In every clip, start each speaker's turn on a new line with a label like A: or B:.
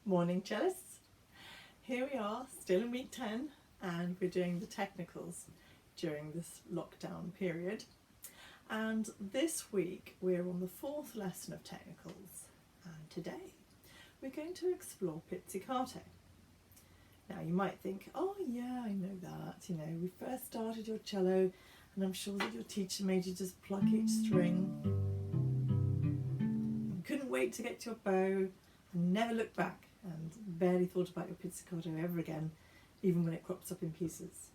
A: Morning cellists. Here we are, still in week 10, and we're doing the technicals during this lockdown period. And this week we're on the 4th lesson of technicals, and today we're going to explore pizzicato. Now you might think, oh yeah, I know that, we first started your cello and I'm sure that your teacher made you just pluck each string. You couldn't wait to get to your bow and never looked back and barely thought about your pizzicato ever again, even when it crops up in pieces.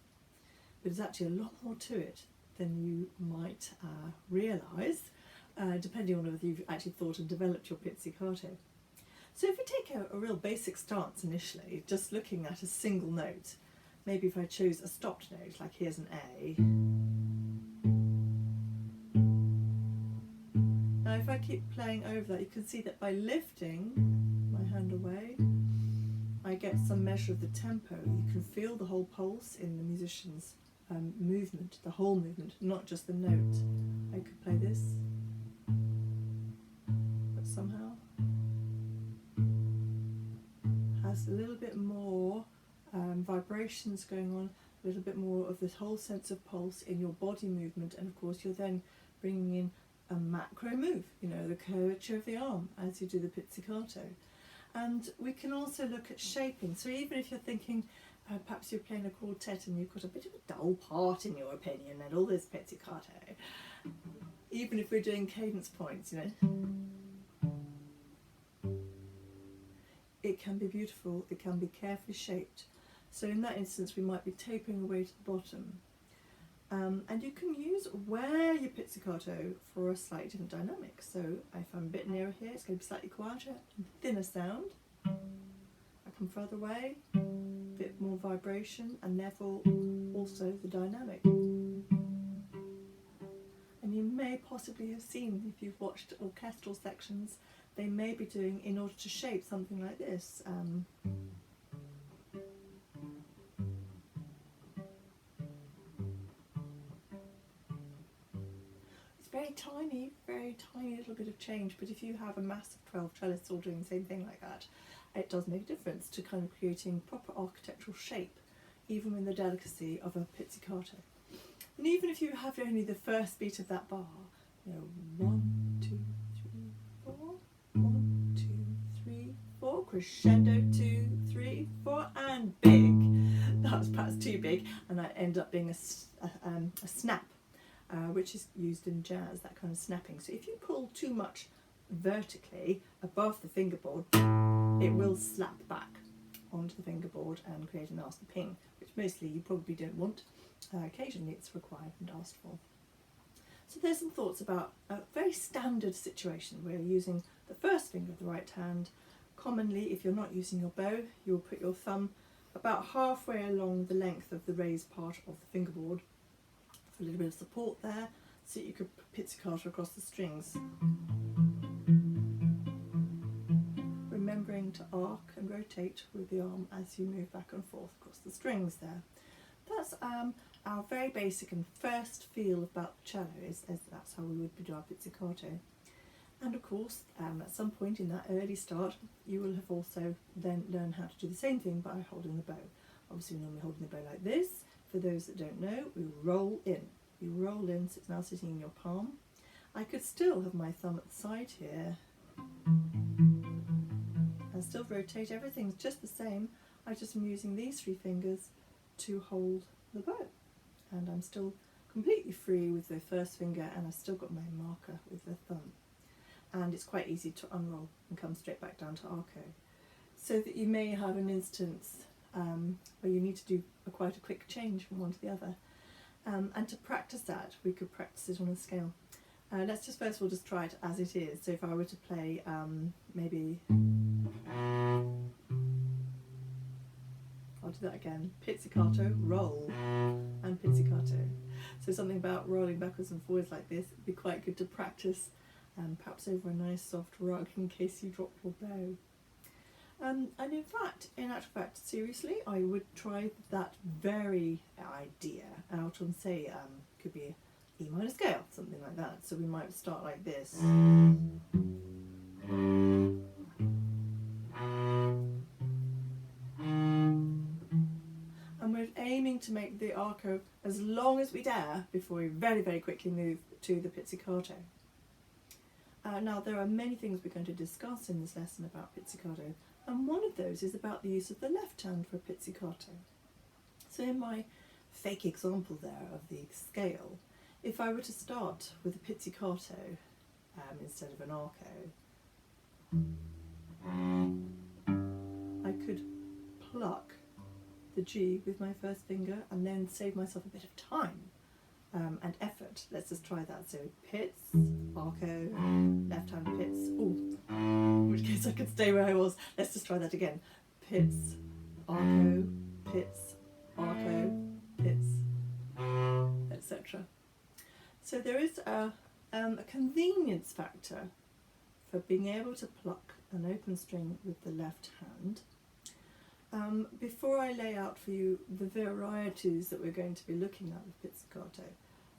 A: But there's actually a lot more to it than you might realise, depending on whether you've actually thought and developed your pizzicato. So if we take a real basic stance initially, just looking at a single note, maybe if I chose a stopped note, like here's an A. Now if I keep playing over that, you can see that by lifting my hand away, I get some measure of the tempo. You can feel the whole pulse in the musician's movement, the whole movement, not just the note. I could play this, but somehow has a little bit more vibrations going on, a little bit more of this whole sense of pulse in your body movement, and of course you're then bringing in a macro move, the curvature of the arm as you do the pizzicato. And we can also look at shaping. So even if you're thinking, perhaps you're playing a quartet and you've got a bit of a dull part in your opinion and all this pizzicato, even if we're doing cadence points, it can be beautiful, it can be carefully shaped. So in that instance we might be tapering away to the bottom. And you can use where your pizzicato for a slightly different dynamic. So if I'm a bit nearer here, it's going to be slightly quieter and thinner sound. I come further away, a bit more vibration, and therefore also the dynamic. And you may possibly have seen, if you've watched orchestral sections, they may be doing, in order to shape something like this. Very tiny little bit of change, but if you have a mass of 12 cellists all doing the same thing like that, it does make a difference to kind of creating proper architectural shape, even with the delicacy of a pizzicato. And even if you have only the first beat of that bar, 1, 2, 3, 4, 1, 2, 3, 4, crescendo 2, 3, 4, and big. That was perhaps too big, and that ended up being a snap. Which is used in jazz, that kind of snapping. So if you pull too much vertically above the fingerboard, it will slap back onto the fingerboard and create a nasty ping, which mostly you probably don't want. Occasionally it's required and asked for. So there's some thoughts about a very standard situation where you're using the first finger of the right hand. Commonly, if you're not using your bow, you'll put your thumb about halfway along the length of the raised part of the fingerboard, for a little bit of support there, so that you could pizzicato across the strings. Remembering to arc and rotate with the arm as you move back and forth across the strings there. That's our very basic and first feel about the cello, is that's how we would do our pizzicato. And of course, at some point in that early start, you will have also then learned how to do the same thing by holding the bow. Obviously, we're normally holding the bow like this. For those that don't know, we roll in. You roll in, so it's now sitting in your palm. I could still have my thumb at the side here and still rotate. Everything's just the same. I just am using these 3 fingers to hold the bow. And I'm still completely free with the first finger, and I've still got my marker with the thumb. And it's quite easy to unroll and come straight back down to arco. So that you may have an instance where you need to do quite a quick change from one to the other. And to practice that, we could practice it on a scale. Let's just first of all just try it as it is. So if I were to play maybe, I'll do that again, pizzicato, roll, and pizzicato. So something about rolling backwards and forwards like this would be quite good to practice, perhaps over a nice soft rug in case you drop your bow. And in actual fact, seriously, I would try that very idea out on, say, could be E minor scale, something like that. So we might start like this. to make the arco as long as we dare before we very, very quickly move to the pizzicato. Now, there are many things we're going to discuss in this lesson about pizzicato, and one of those is about the use of the left hand for pizzicato. So in my fake example there of the scale, if I were to start with a pizzicato instead of an arco, I could pluck the G with my first finger and then save myself a bit of time and effort. Let's just try that. So pizz, arco, left hand pizz. Ooh, in which case I could stay where I was. Let's just try that again. Pizz, arco, pizz, arco, pizz, etc. So there is a convenience factor for being able to pluck an open string with the left hand. Before I lay out for you the varieties that we're going to be looking at with pizzicato,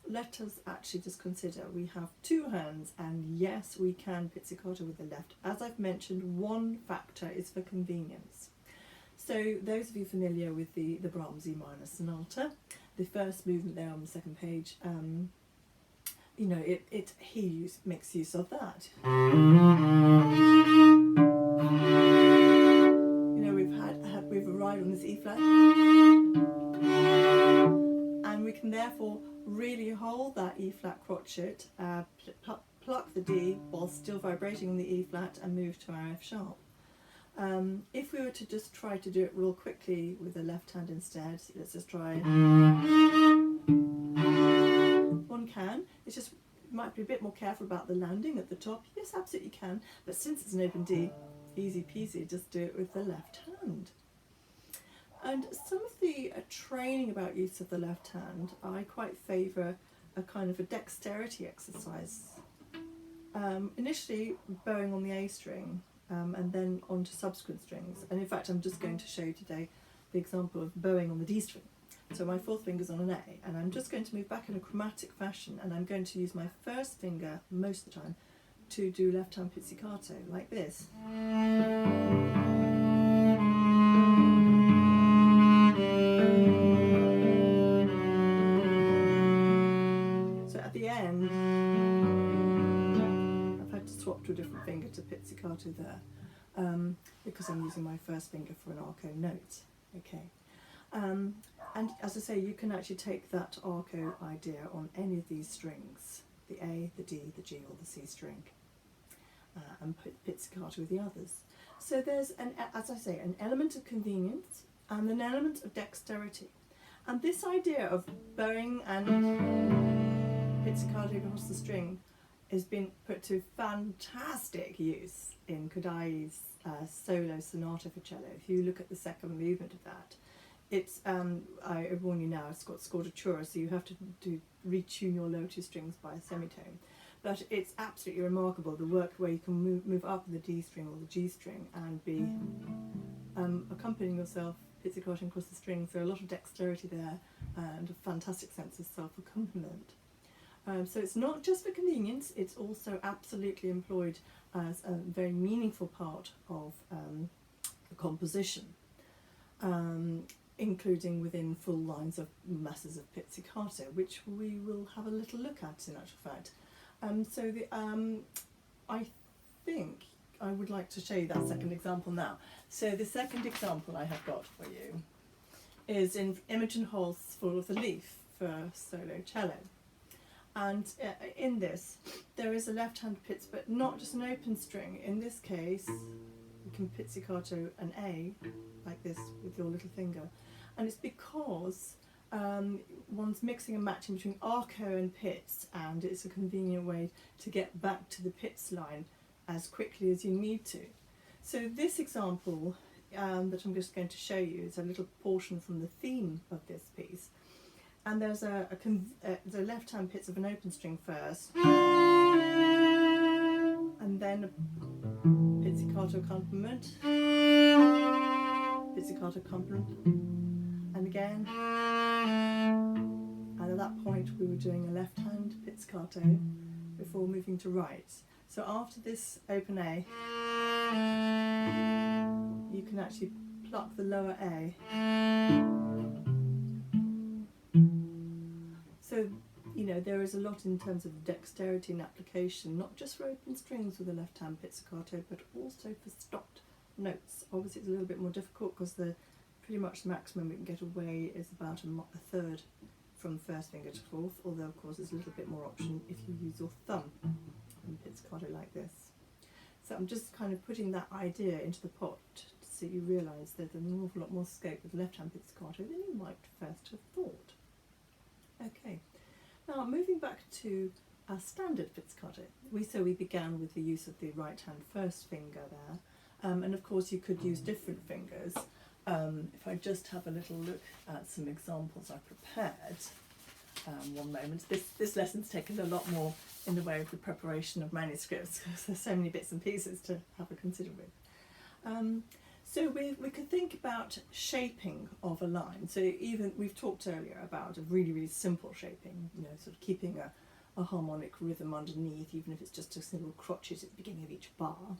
A: let us actually just consider we have two hands, and yes, we can pizzicato with the left. As I've mentioned, one factor is for convenience. So those of you familiar with the Brahms E minor sonata, the first movement there on the second page, you know, he makes use of that. You know, we've arrived on this E flat, and we can therefore really hold that E flat crotchet, pluck the D while still vibrating on the E flat, and move to our F sharp. If we were to just try to do it real quickly with the left hand instead, let's just try. One can. It's just might be a bit more careful about the landing at the top. Yes, absolutely can. But since it's an open D, easy peasy, just do it with the left hand. And some of the training about use of the left hand, I quite favour a kind of a dexterity exercise. Initially bowing on the A string, and then onto subsequent strings. And in fact, I'm just going to show you today the example of bowing on the D string. So my fourth finger's on an A, and I'm just going to move back in a chromatic fashion, and I'm going to use my first finger most of the time to do left hand pizzicato, like this. So at the end, I've had to swap to a different finger to pizzicato there, because I'm using my first finger for an arco note. Okay. And as I say, you can actually take that arco idea on any of these strings, the A, the D, the G, or the C string, and put pizzicato with the others. So there's, as I say, an element of convenience and an element of dexterity. And this idea of bowing and pizzicato across the string has been put to fantastic use in Kodai's solo sonata for cello. If you look at the second movement of that, it's, I warn you now, it's got scordatura, so you have to retune your low two strings by a semitone. But it's absolutely remarkable, the work where you can move up the D string or the G string and be accompanying yourself pizzicating across the strings. So a lot of dexterity there and a fantastic sense of self-accompaniment. So it's not just for convenience, it's also absolutely employed as a very meaningful part of the composition. Including within full lines of masses of pizzicato, which we will have a little look at in actual fact. I think I would like to show you that second example now. So the second example I have got for you is in Imogen Holst's Fall of the Leaf for solo cello. And in this, there is a left-hand pizz, but not just an open string. In this case, you can pizzicato an A, like this, with your little finger. And it's because one's mixing and matching between arco and pizz, and it's a convenient way to get back to the pizz line as quickly as you need to. So this example that I'm just going to show you is a little portion from the theme of this piece. And there's the left-hand pizz of an open string first, and then a pizzicato accompaniment, pizzicato accompaniment, and again. And at that point we were doing a left-hand pizzicato before moving to right. So after this open A, you can actually pluck the lower A know, there is a lot in terms of dexterity and application, not just for open strings with a left-hand pizzicato, but also for stopped notes. Obviously it's a little bit more difficult because pretty much the maximum we can get away is about a third from first finger to fourth, although of course there's a little bit more option if you use your thumb in pizzicato like this. So I'm just kind of putting that idea into the pot so you realise there's an awful lot more scope with left-hand pizzicato than you might first have thought. Okay, now moving back to our standard pizzicato. We began with the use of the right-hand first finger there, and of course you could use different fingers. If I just have a little look at some examples I prepared, one moment. This lesson's taken a lot more in the way of the preparation of manuscripts because there's so many bits and pieces to have a consider with. So we could think about shaping of a line. So even we've talked earlier about a really, really simple shaping, you know, sort of keeping a harmonic rhythm underneath, even if it's just a single crotchet at the beginning of each bar.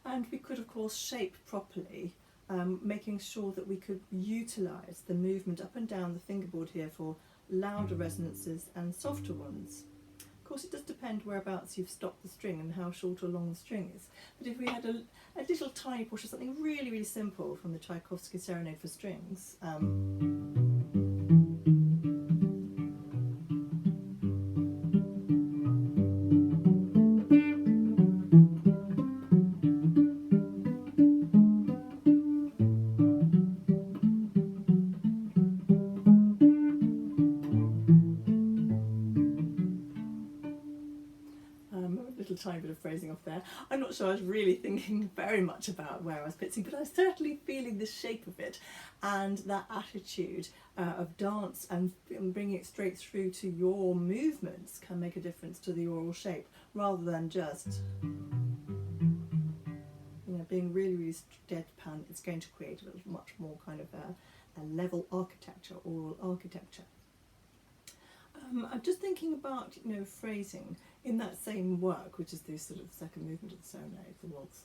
A: And we could, of course, shape properly, making sure that we could utilise the movement up and down the fingerboard here for louder resonances and softer ones. Of course, it does depend whereabouts you've stopped the string and how short or long the string is. But if we had a little tiny portion, something really, really simple from the Tchaikovsky Serenade for Strings, tiny bit of phrasing off there. I'm not sure I was really thinking very much about where I was pitching, but I was certainly feeling the shape of it and that attitude of dance and bringing it straight through to your movements can make a difference to the oral shape rather than just, you know, being really, really deadpan. It's going to create a much more kind of a level architecture, oral architecture. I'm just thinking about, you know, phrasing in that same work, which is the sort of second movement of the serenade, the waltz,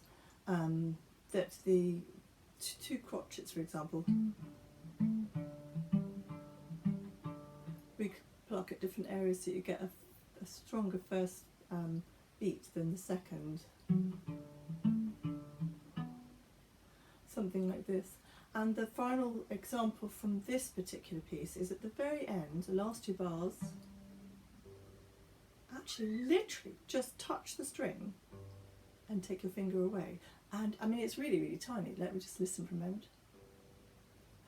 A: that the two crotchets, for example, we pluck at different areas so you get a stronger first beat than the second. Something like this. And the final example from this particular piece is at the very end, the last two bars, actually literally just touch the string and take your finger away. And I mean, it's really, really tiny. Let me just listen for a moment.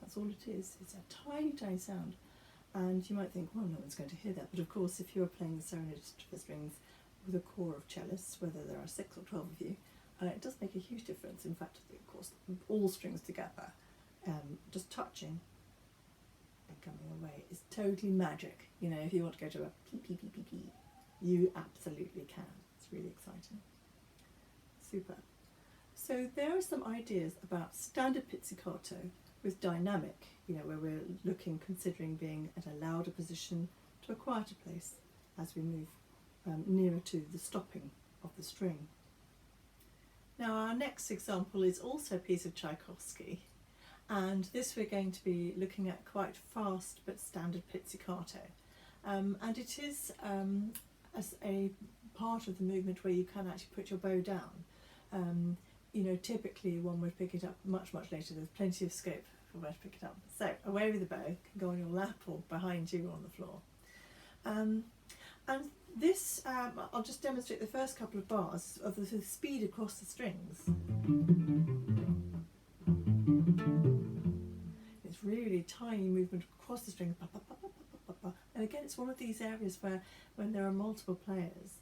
A: That's all it is. It's a tiny, tiny sound. And you might think, well, no one's going to hear that. But of course, if you're playing the Serenade for Strings with a corps of cellists, whether there are 6 or 12 of you, it does make a huge difference. In fact, of course, all strings together, just touching and coming away is totally magic. You know, if you want to go to a p, you absolutely can. It's really exciting. Super. So there are some ideas about standard pizzicato with dynamic, you know, where we're considering being at a louder position to a quieter place as we move nearer to the stopping of the string. Now our next example is also a piece of Tchaikovsky, and this we're going to be looking at quite fast but standard pizzicato, and it is as a part of the movement where you can actually put your bow down. You know, typically one would pick it up much, much later. There's plenty of scope for where to pick it up. So away with the bow, it can go on your lap or behind you or on the floor. And this, I'll just demonstrate the first couple of bars of the speed across the strings. It's really tiny movement across the strings. And again, it's one of these areas where when there are multiple players,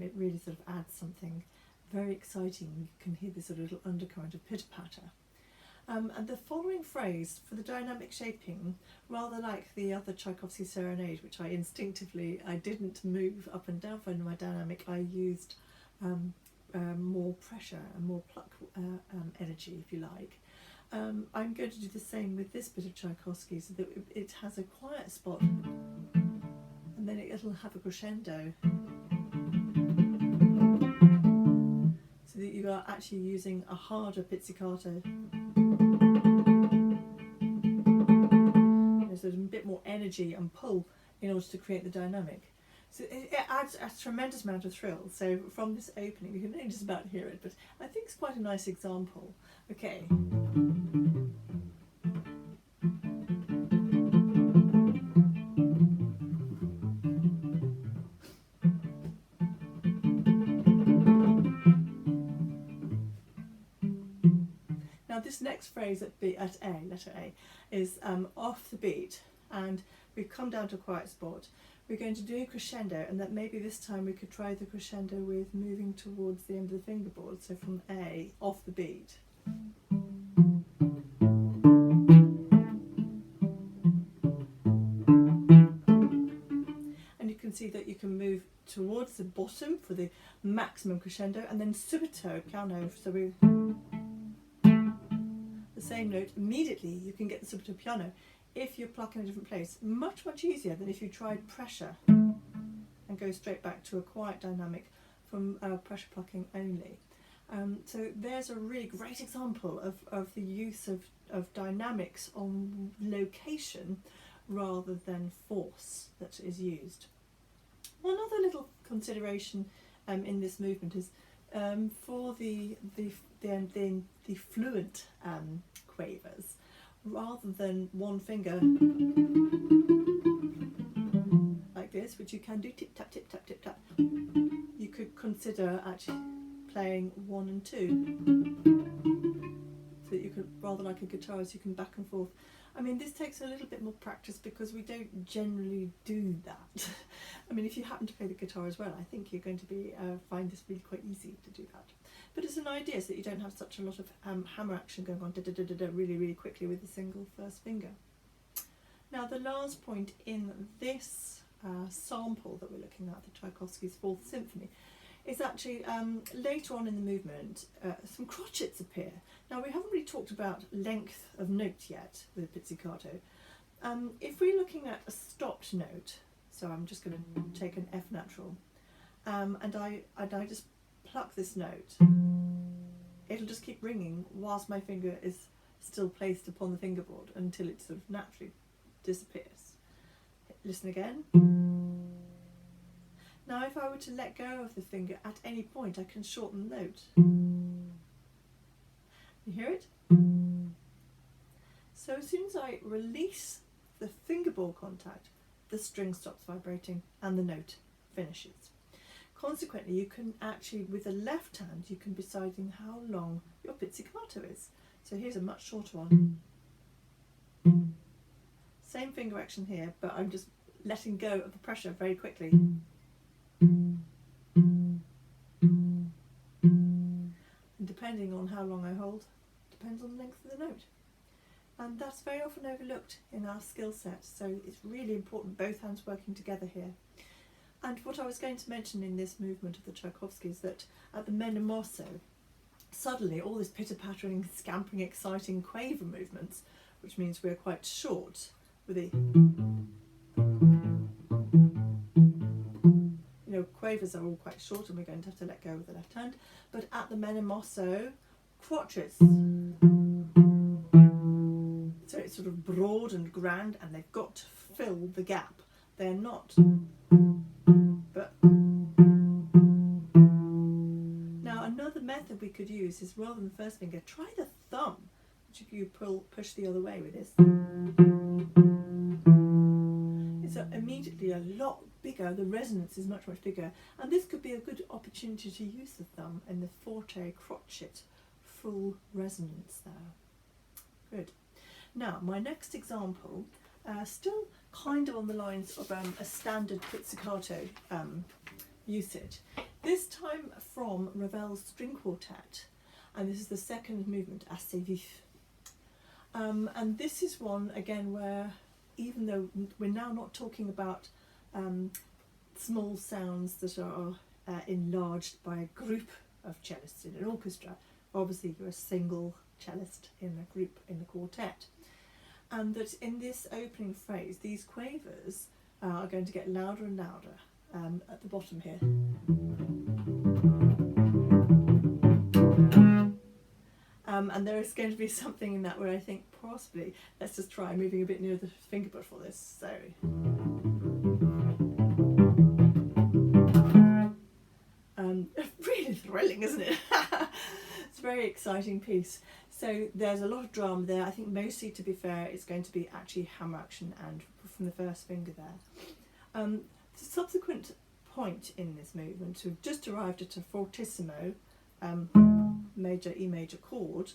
A: it really sort of adds something very exciting. You can hear this sort of little undercurrent of pitter-patter. And the following phrase for the dynamic shaping, rather like the other Tchaikovsky Serenade, which I didn't move up and down for my dynamic, I used more pressure and more pluck energy, if you like. I'm going to do the same with this bit of Tchaikovsky, so that it has a quiet spot and then it'll have a crescendo, so that you are actually using a harder pizzicato. There's a bit more energy and pull in order to create the dynamic. So it adds a tremendous amount of thrill. So from this opening, you can only just about hear it, but I think it's quite a nice example. Okay. Now this next phrase at A, letter A, is off the beat, and we've come down to a quiet spot. We're going to do a crescendo, and that maybe this time we could try the crescendo with moving towards the end of the fingerboard, so from A, off the beat. And you can see that you can move towards the bottom for the maximum crescendo, and then subito, piano, so we the same note, immediately you can get the subito piano if you're plucking in a different place. Much easier than if you tried pressure and go straight back to a quiet dynamic from pressure plucking only. So there's a really great example of the use of dynamics on location rather than force that is used. One other little consideration in this movement is for the fluent quavers, rather than one finger like this, which you can do tip tap tip tap tip tap, you could consider actually playing 1 and 2, so that you could, rather like a guitarist, you can back and forth. I mean, this takes a little bit more practice because we don't generally do that. I mean, if you happen to play the guitar as well, I think you're going to be find this really quite easy to do that. But it's an idea so that you don't have such a lot of hammer action going on really quickly with a single first finger. Now the last point in this sample that we're looking at, the Tchaikovsky's Fourth Symphony, is actually later on in the movement some crotchets appear. Now we haven't really talked about length of note yet with pizzicato. If we're looking at a stopped note, so I'm just going to take an F natural, and I just pluck this note, it'll just keep ringing whilst my finger is still placed upon the fingerboard until it sort of naturally disappears. Listen again. Now if I were to let go of the finger at any point, I can shorten the note. You hear it? So as soon as I release the fingerboard contact, the string stops vibrating and the note finishes. Consequently, you can actually, with the left hand, you can be deciding how long your pizzicato is. So here's a much shorter one. Same finger action here, but I'm just letting go of the pressure very quickly. And depending on how long I hold, depends on the length of the note. And that's very often overlooked in our skill set, so it's really important, both hands working together here. And what I was going to mention in this movement of the Tchaikovsky is that at the Mene Mosso, suddenly all this pitter-pattering, scampering, exciting quaver movements, which means we're quite short with the, quavers are all quite short and we're going to have to let go with the left hand. But at the Mene Mosso, crotchets, so it's sort of broad and grand and they've got to fill the gap. They're not, but now another method we could use is, rather than the first finger, try the thumb, which if you push the other way with this, it's immediately a lot bigger, the resonance is much bigger, and this could be a good opportunity to use the thumb in the forte crotchet full resonance there. Good. Now my next example, still kind of on the lines of a standard pizzicato usage, this time from Ravel's string quartet, and this is the second movement, Assez vif. And this is one again where, even though we're now not talking about small sounds that are enlarged by a group of cellists in an orchestra, obviously you're a single cellist in a group in the quartet, and that in this opening phrase these quavers are going to get louder and louder at the bottom here. And there is going to be something in that where I think possibly, let's just try moving a bit nearer the fingerboard for this. So thrilling, isn't it? It's a very exciting piece. So there's a lot of drama there. I think mostly, to be fair, it's going to be actually hammer action and from the first finger there. The subsequent point in this movement, we've just arrived at a fortissimo major E major chord.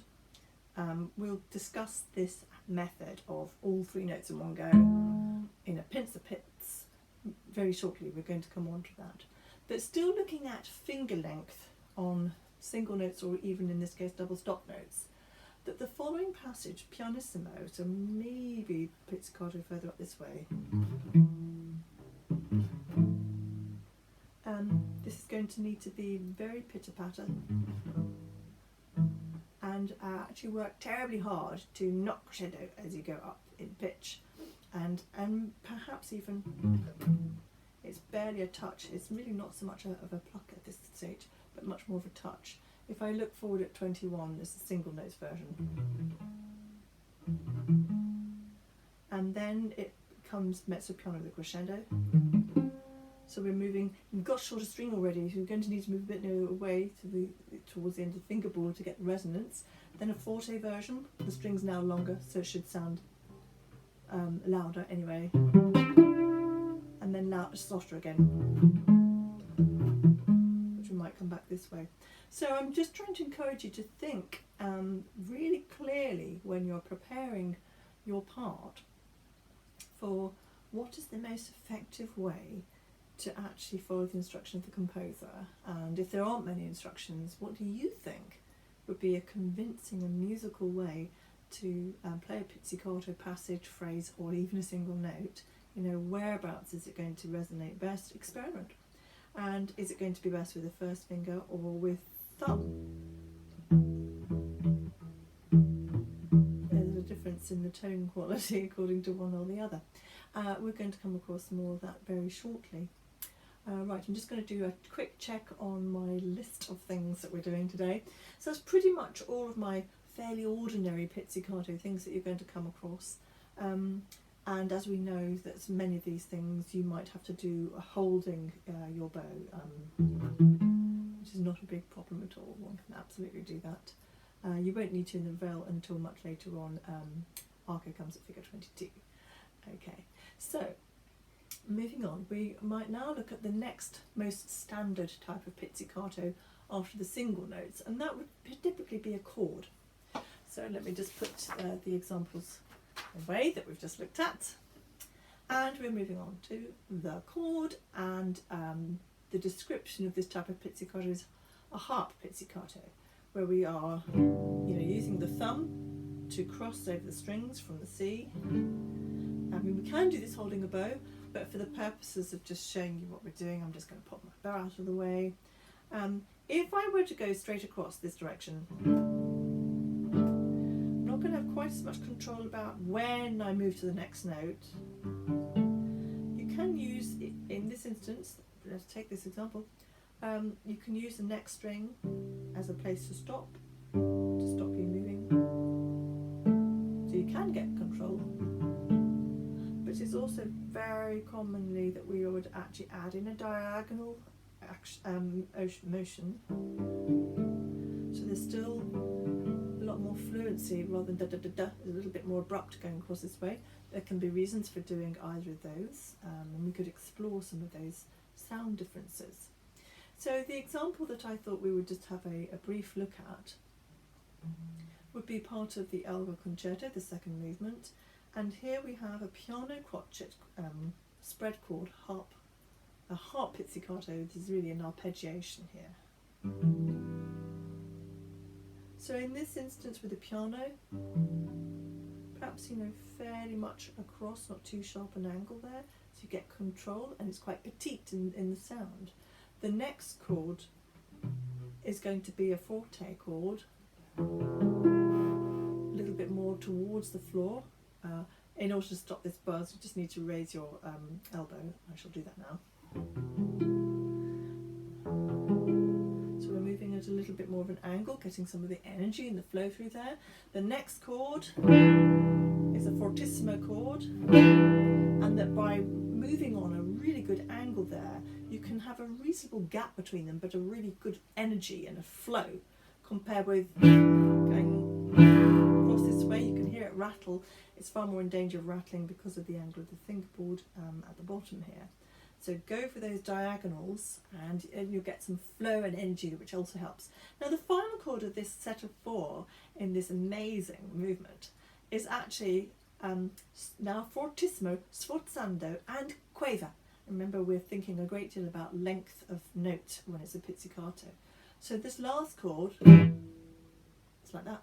A: We'll discuss this method of all three notes in one go in a pincer pizz very shortly. We're going to come on to that. But still looking at finger length on single notes, or even in this case double stop notes, that the following passage, pianissimo, so maybe pizzicato further up this way, this is going to need to be very pitter-patter and actually work terribly hard to not crescendo as you go up in pitch, and perhaps even it's barely a touch. It's really not so much of a pluck at this stage, but much more of a touch. If I look forward at 21, this is a single notes version, and then it becomes mezzo piano with a crescendo. So we're moving, we've got shorter string already, so we're going to need to move a bit away towards the end of the fingerboard to get resonance. Then a forte version, the string's now longer, so it should sound louder anyway. And then softer again, which we might come back this way. So I'm just trying to encourage you to think really clearly when you're preparing your part for what is the most effective way to actually follow the instruction of the composer, and if there aren't many instructions, what do you think would be a convincing and musical way to play a pizzicato passage, phrase, or even a single note? You know, whereabouts is it going to resonate best? Experiment. And is it going to be best with the first finger or with thumb? There's a difference in the tone quality according to one or the other. We're going to come across more of that very shortly. Right, I'm just going to do a quick check on my list of things that we're doing today. So that's pretty much all of my fairly ordinary pizzicato things that you're going to come across. And as we know, that many of these things you might have to do holding your bow, which is not a big problem at all. One can absolutely do that. You won't need to in the veil until much later on. Arco comes at figure 22. Okay, so moving on, we might now look at the next most standard type of pizzicato after the single notes, and that would typically be a chord. So let me just put the examples away that we've just looked at, and we're moving on to the chord, and the description of this type of pizzicato is a harp pizzicato, where we are, using the thumb to cross over the strings from the C. I mean, we can do this holding a bow, but for the purposes of just showing you what we're doing, I'm just going to pop my bow out of the way. If I were to go straight across this direction, I'm not going to have quite as much control about when I move to the next note. You can use, in this instance, let's take this example, you can use the next string as a place to stop you moving. So you can get control. But it's also very commonly that we would actually add in a diagonal motion. So there's still a lot more fluency rather than da-da-da-da, a little bit more abrupt going across this way. There can be reasons for doing either of those, and we could explore some of those sound differences. So the example that I thought we would just have a brief look at would be part of the Elgar Concerto, the second movement. And here we have a piano crotchet spread chord, a harp pizzicato. This is really an arpeggiation here. So in this instance with the piano, perhaps fairly much across, not too sharp an angle there, so you get control, and it's quite petite in the sound. The next chord is going to be a forte chord, a little bit more towards the floor. In order to stop this buzz, you just need to raise your elbow. I shall do that now. So we're moving at a little bit more of an angle, getting some of the energy and the flow through there. The next chord is a fortissimo chord, and that by moving on a really good angle there, you can have a reasonable gap between them, but a really good energy and a flow, compared with going across this way. You can hear it rattle. It's far more in danger of rattling because of the angle of the fingerboard at the bottom here. So go for those diagonals, and you'll get some flow and energy, which also helps. Now the final chord of this set of 4 in this amazing movement is actually now fortissimo, sforzando and quaver. Remember, we're thinking a great deal about length of note when it's a pizzicato. So this last chord, it's like that.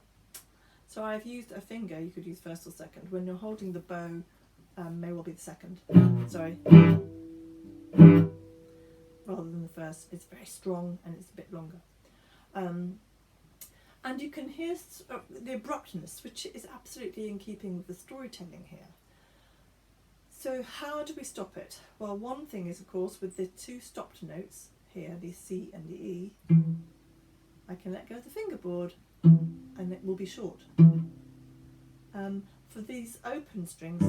A: So I've used a finger, you could use first or second. When you're holding the bow, may well be the second. Sorry. Rather than the first. It's very strong and it's a bit longer. And you can hear the abruptness, which is absolutely in keeping with the storytelling here. So how do we stop it? Well, one thing is, of course, with the 2 stopped notes here, the C and the E, I can let go of the fingerboard and it will be short. For these open strings,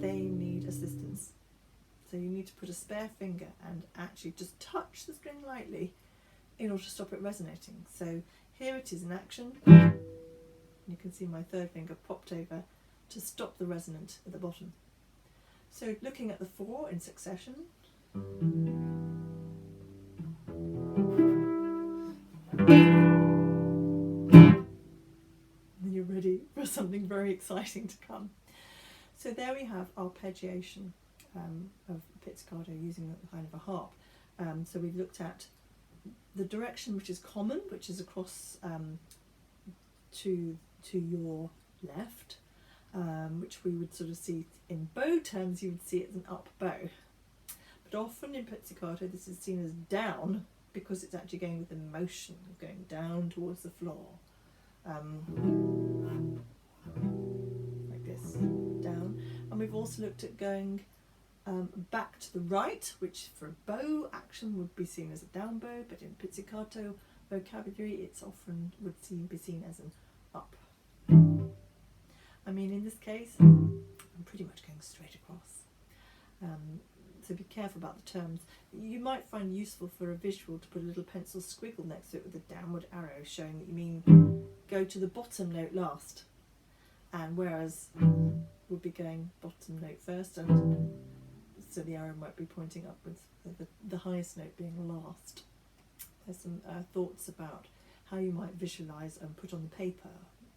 A: they need assistance. So you need to put a spare finger and actually just touch the string lightly in order to stop it resonating. So here it is in action. You can see my third finger popped over to stop the resonant at the bottom. So looking at the 4 in succession. Then you're ready for something very exciting to come. So there we have arpeggiation of pizzicato using a kind of a harp. So we've looked at the direction which is common, which is across to your left, which we would sort of see in bow terms, you would see it as an up bow. But often in pizzicato this is seen as down, because it's actually going with the motion, going down towards the floor. Like this, down. And we've also looked at going back to the right, which for a bow action would be seen as a down bow, but in pizzicato vocabulary it's often would be seen as an up. I mean, in this case, I'm pretty much going straight across. So be careful about the terms. You might find useful for a visual to put a little pencil squiggle next to it with a downward arrow, showing that you mean go to the bottom note last, and whereas we'll be going bottom note first, and so the arrow might be pointing upwards, the highest note being last. There's some thoughts about how you might visualise and put on the paper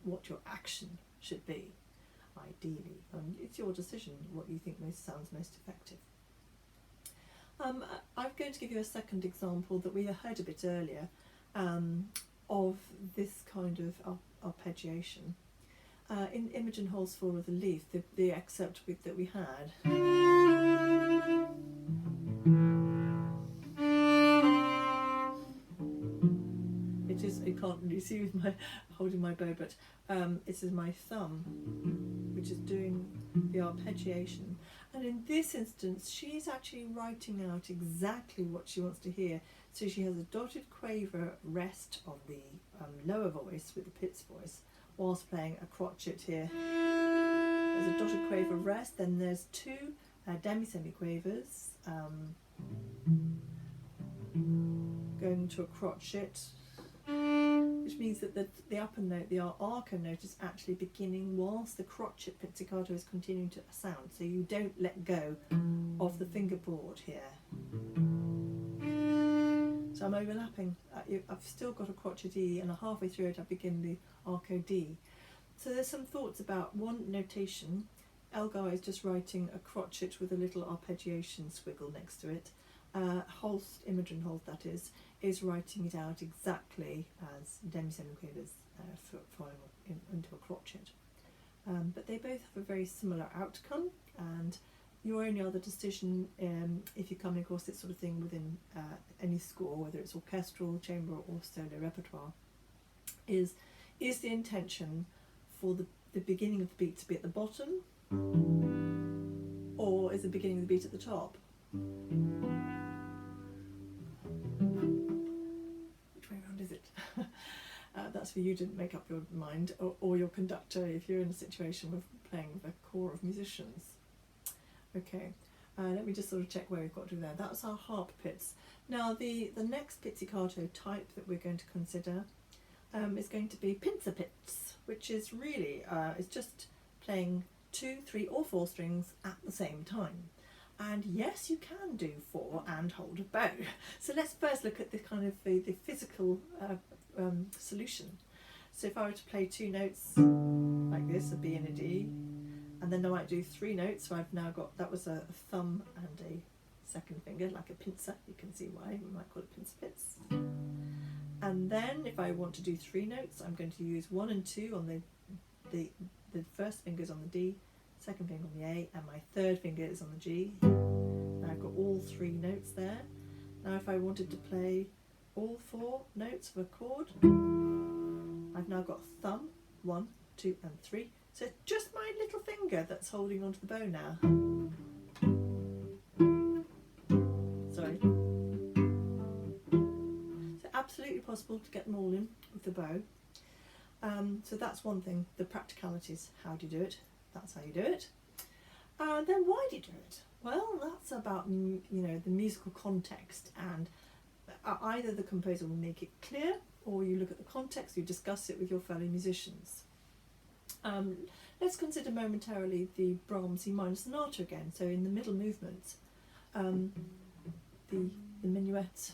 A: what your action should be, ideally. It's your decision what you think sounds most effective. I'm going to give you a second example that we heard a bit earlier of this kind of arpeggiation. In Imogen Hall's Fall of the Leaf, the excerpt that we had, you can't really see with my holding my bow, but it is my thumb which is doing the arpeggiation. And in this instance, she's actually writing out exactly what she wants to hear. So she has a dotted quaver rest of the lower voice with the pizz voice, whilst playing a crotchet here. There's a dotted quaver rest, then there's 2 demi-semiquavers going to a crotchet, which means that the upper note, the arco note, is actually beginning whilst the crotchet pizzicato is continuing to sound. So you don't let go of the fingerboard here. So I'm overlapping. I've still got a crotchet E, and halfway through it I begin the arco D. So there's some thoughts about one notation. Elgar is just writing a crotchet with a little arpeggiation squiggle next to it. Holst, Imogen Holst that is writing it out exactly as demi-semiquavers falling into a crotchet. But they both have a very similar outcome, and your only other decision, if you're coming across this sort of thing within any score, whether it's orchestral, chamber or solo repertoire, is the intention for the beginning of the beat to be at the bottom, or is the beginning of the beat at the top? Which way around is it? That's for you to make up your mind, or your conductor if you're in a situation with playing with a corps of musicians. Okay, Let me just sort of check where we've got to there. That's our harp pizz. Now the next pizzicato type that we're going to consider is going to be pincer pizz, which is really it's just playing 2, 3 or 4 strings at the same time. And yes, you can do 4 and hold a bow. So let's first look at the kind of the physical solution. So if I were to play 2 notes like this, a B and a D, and then I might do 3 notes, so I've now got, that was a thumb and a second finger, like a pincer, you can see why we might call it pincer pizz. And then if I want to do 3 notes, I'm going to use 1 and 2 on the first finger's on the D, second finger on the A, and my third finger is on the G. Now I've got all 3 notes there. Now if I wanted to play all 4 notes of a chord, I've now got thumb, 1, 2 and 3. So it's just my little finger that's holding onto the bow now. Sorry. So absolutely possible to get them all in with the bow. So that's one thing, the practicalities, how do you do it? That's how you do it. Then why do you do it? Well, that's about, you know, the musical context, and either the composer will make it clear, or you look at the context, you discuss it with your fellow musicians. Let's consider momentarily the Brahms E minor sonata again. So in the middle movement, the minuet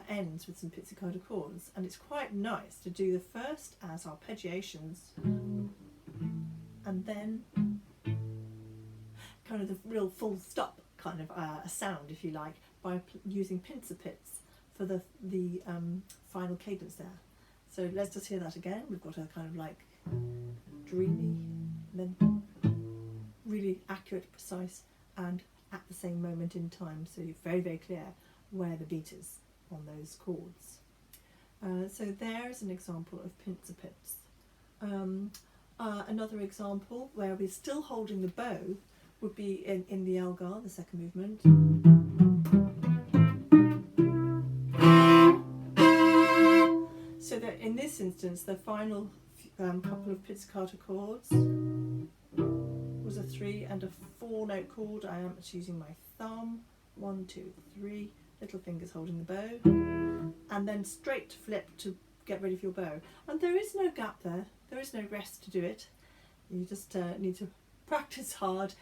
A: ends with some pizzicato chords, and it's quite nice to do the first as arpeggiations, and then kind of the real full stop kind of a sound, if you like, by using pincer pizz for the final cadence there. So let's just hear that again. We've got a kind of like dreamy, then really accurate, precise, and at the same moment in time, so you're very, very clear where the beat is on those chords. So there's an example of pincer pizz. Another example where we're still holding the bow would be in the Elgar, the second movement. So that in this instance, the final couple of pizzicato chords was a 3 and a 4 note chord. I am using my thumb, 1, 2, 3, little fingers holding the bow, and then straight flip to get ready for your bow. And there is no gap there, there is no rest to do it. You just need to practice hard,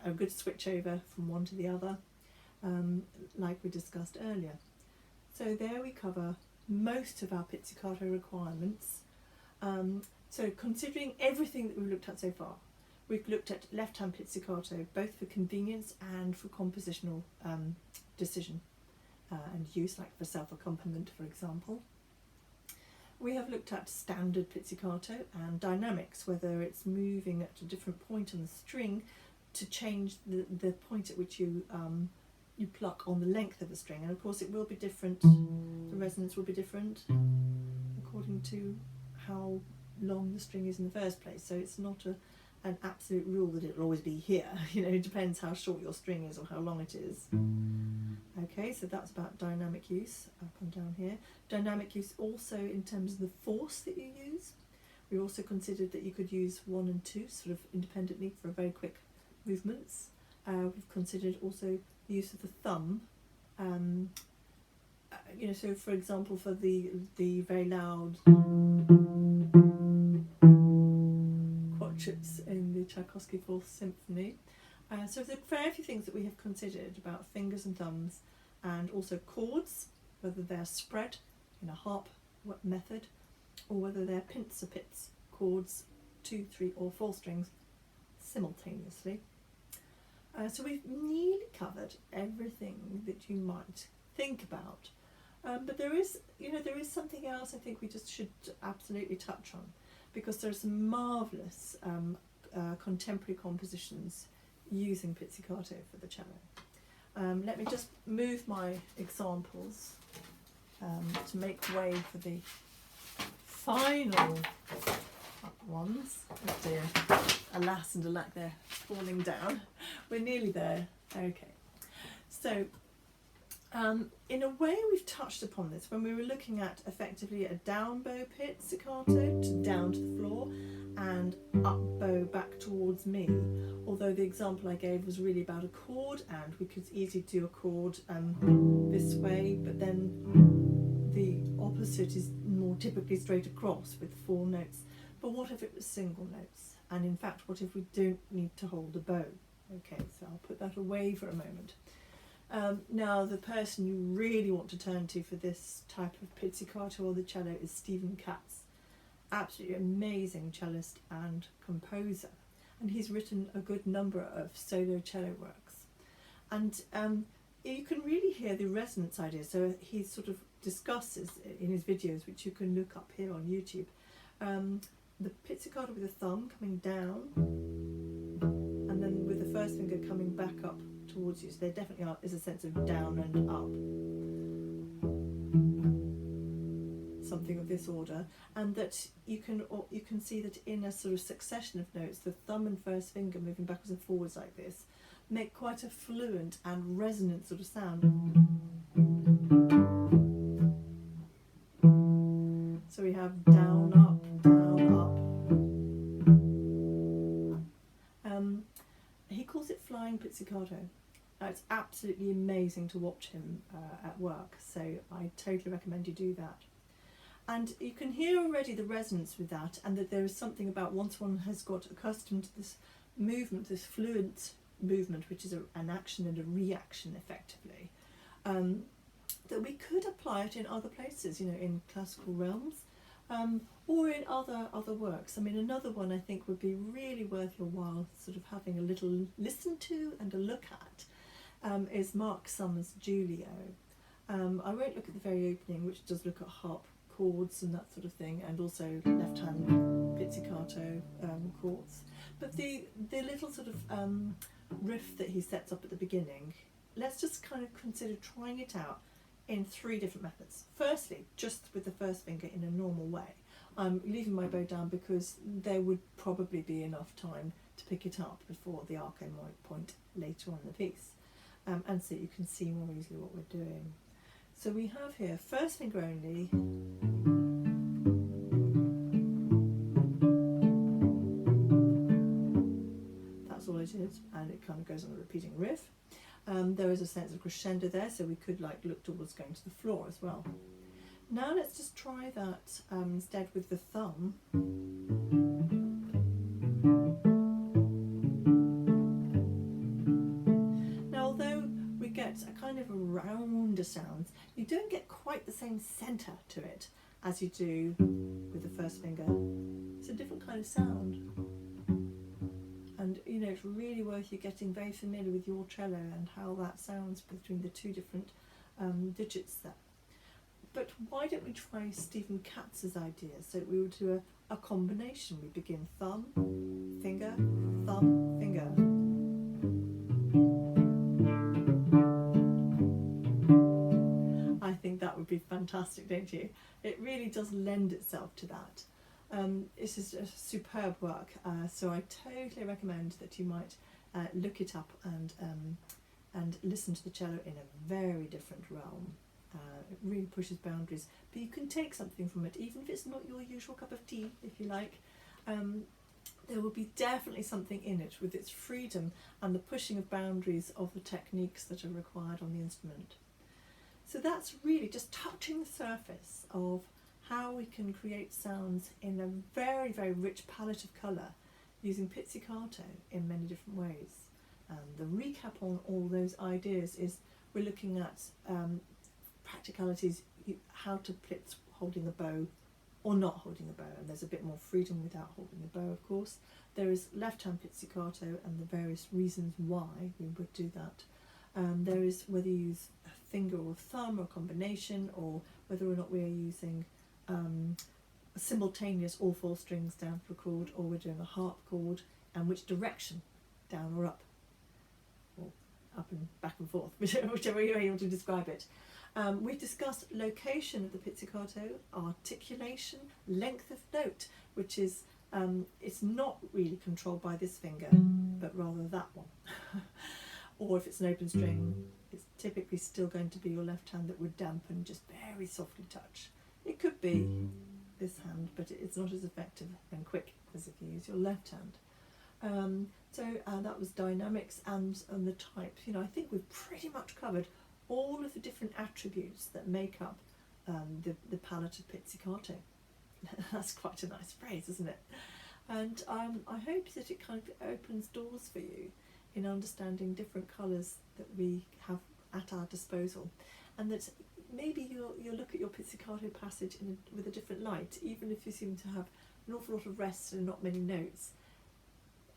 A: a good switch over from one to the other, like we discussed earlier. So there we cover most of our pizzicato requirements. So considering everything that we've looked at so far, we've looked at left-hand pizzicato both for convenience and for compositional decision and use, like for self-accompaniment, for example. We have looked at standard pizzicato and dynamics, whether it's moving at a different point on the string to change the point at which you pluck on the length of the string, and of course it will be different, the resonance will be different according to how long the string is in the first place, so it's not an absolute rule that it'll always be here. You know, it depends how short your string is or how long it is. Okay, so that's about dynamic use, up and down here. Dynamic use also in terms of the force that you use. We also considered that you could use 1 and 2 sort of independently for very quick movements. We've considered also the use of the thumb. You know, so for example, for the very loud quatrains in the Tchaikovsky 4th Symphony. So there are very few things that we have considered about fingers and thumbs, and also chords, whether they're spread in a harp method, or whether they're pincer pizz chords, 2, 3 or 4 strings simultaneously. So we've nearly covered everything that you might think about, but there is something else I think we just should absolutely touch on, because there are some marvellous contemporary compositions using pizzicato for the cello. Let me just move my examples to make way for the final ones. Oh dear, alas and alack, they're falling down. We're nearly there. Okay, so in a way we've touched upon this when we were looking at effectively a down bow pizzicato to down to the floor, and up bow back towards me, although the example I gave was really about a chord, and we could easily do a chord this way, but then the opposite is more typically straight across with 4 notes. But what if it was single notes? And in fact, what if we don't need to hold a bow? Okay, so I'll put that away for a moment. Now, the person you really want to turn to for this type of pizzicato or the cello is Stephen Katz. Absolutely amazing cellist and composer. And he's written a good number of solo cello works. And you can really hear the resonance idea. So he sort of discusses in his videos, which you can look up here on YouTube, the pizzicato with the thumb coming down, and then with the first finger coming back up towards you. So there definitely is a sense of down and up, something of this order, and that you can see that in a sort of succession of notes, the thumb and first finger moving backwards and forwards like this make quite a fluent and resonant sort of sound. So we have down, up, down, up. He calls it flying pizzicato. It's absolutely amazing to watch him at work, so I totally recommend you do that. And you can hear already the resonance with that, and that there is something about once one has got accustomed to this movement, this fluent movement, which is an action and a reaction effectively, that we could apply it in other places, you know, in classical realms, or in other works. I mean, another one I think would be really worth your while sort of having a little listen to and a look at, is Mark Summers' Giulio. I won't look at the very opening, which does look at harp chords and that sort of thing, and also left-hand pizzicato chords. But the little sort of riff that he sets up at the beginning, let's just kind of consider trying it out in 3 different methods. Firstly, just with the first finger in a normal way. I'm leaving my bow down because there would probably be enough time to pick it up before the arco point later on in the piece, and so you can see more easily what we're doing. So we have here first finger only, that's all it is, and it kind of goes on a repeating riff. There is a sense of crescendo there, so we could like look towards going to the floor as well. Now let's just try that instead with the thumb. Now, although we get a kind of a rounder sound, you don't get quite the same centre to it as you do with the first finger. It's a different kind of sound. And you know, it's really worth you getting very familiar with your cello and how that sounds between the 2 different digits there. But why don't we try Stephen Katz's idea? So we would do a combination. We begin thumb, finger, thumb, finger. I think that would be fantastic, don't you? It really does lend itself to that. This is a superb work, so I totally recommend that you might look it up and listen to the cello in a very different realm. It really pushes boundaries, but you can take something from it, even if it's not your usual cup of tea, if you like. There will be definitely something in it with its freedom and the pushing of boundaries of the techniques that are required on the instrument. So that's really just touching the surface of how we can create sounds in a very, very rich palette of colour using pizzicato in many different ways. The recap on all those ideas is we're looking at practicalities, how to blitz holding the bow or not holding the bow, and there's a bit more freedom without holding the bow, of course. There is left-hand pizzicato and the various reasons why we would do that. There is whether you use a finger or thumb or a combination, or whether or not we are using a simultaneous all 4 strings down for a chord, or we're doing a harp chord, and which direction, down or up and back and forth, whichever way you want to describe it. We've discussed location of the pizzicato, articulation, length of note, which is it's not really controlled by this finger, but rather that one. Or if it's an open string, it's typically still going to be your left hand that would dampen, just very softly touch. It could be this hand, but it's not as effective and quick as if you with your left hand. So that was dynamics and the types. You know, I think we've pretty much covered all of the different attributes that make up the palette of pizzicato. That's quite a nice phrase, isn't it? And I hope that it kind of opens doors for you in understanding different colours that we have at our disposal, and that maybe you'll look at your pizzicato passage with a different light, even if you seem to have an awful lot of rest and not many notes.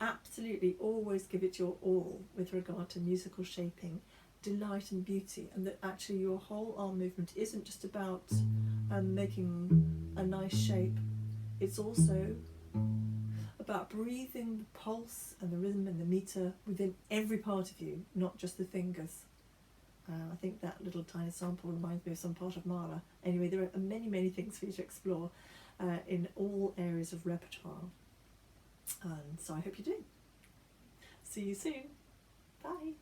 A: Absolutely always give it your all with regard to musical shaping, delight and beauty, and that actually your whole arm movement isn't just about making a nice shape, it's also about breathing the pulse and the rhythm and the meter within every part of you, not just the fingers. I think that little tiny sample reminds me of some part of Mahler. Anyway, there are many, many things for you to explore in all areas of repertoire. And so I hope you do. See you soon. Bye.